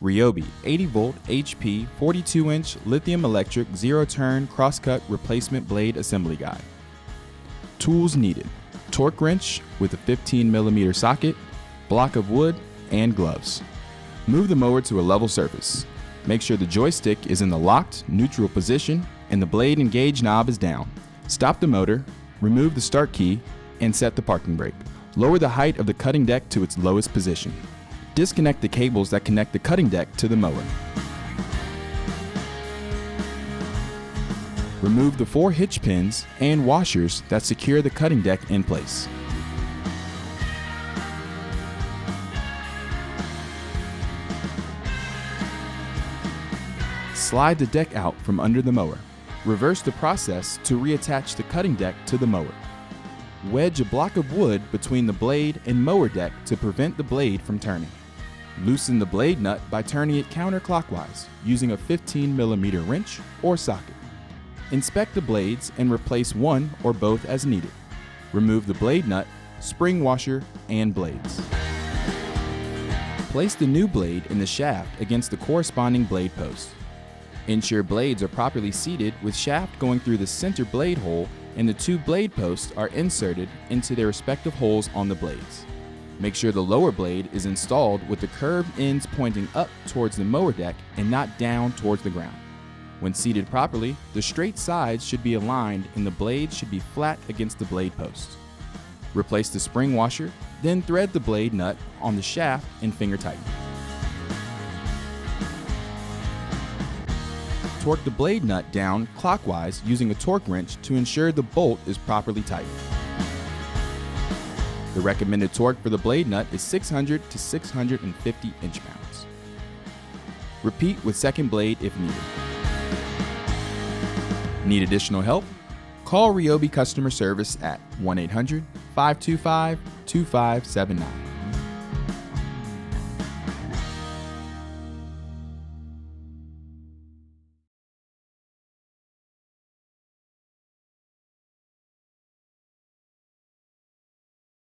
RYOBI 80-volt HP 42-inch lithium electric zero-turn CrossCut replacement blade assembly guide. Tools needed: torque wrench with a 15mm socket, block of wood, and gloves. Move the mower to a level surface. Make sure the joystick is in the locked, neutral position and the blade and gauge knob is down. Stop the motor, remove the start key, and set the parking brake. Lower the height of the cutting deck to its lowest position. Disconnect the cables that connect the cutting deck to the mower. Remove the 4 hitch pins and washers that secure the cutting deck in place. Slide the deck out from under the mower. Reverse the process to reattach the cutting deck to the mower. Wedge a block of wood between the blade and mower deck to prevent the blade from turning. Loosen the blade nut by turning it counterclockwise using a 15mm wrench or socket. Inspect the blades and replace one or both as needed. Remove the blade nut, spring washer, and blades. Place the new blade in the shaft against the corresponding blade post. Ensure blades are properly seated with shaft going through the center blade hole and the 2 blade posts are inserted into their respective holes on the blades. Make sure the lower blade is installed with the curved ends pointing up towards the mower deck and not down towards the ground. When seated properly, the straight sides should be aligned and the blades should be flat against the blade post. Replace the spring washer, then thread the blade nut on the shaft and finger tighten. Torque the blade nut down clockwise using a torque wrench to ensure the bolt is properly tightened. The recommended torque for the blade nut is 600 to 650 inch-pounds. Repeat with second blade if needed. Need additional help? Call RYOBI customer service at 1-800-525-2579.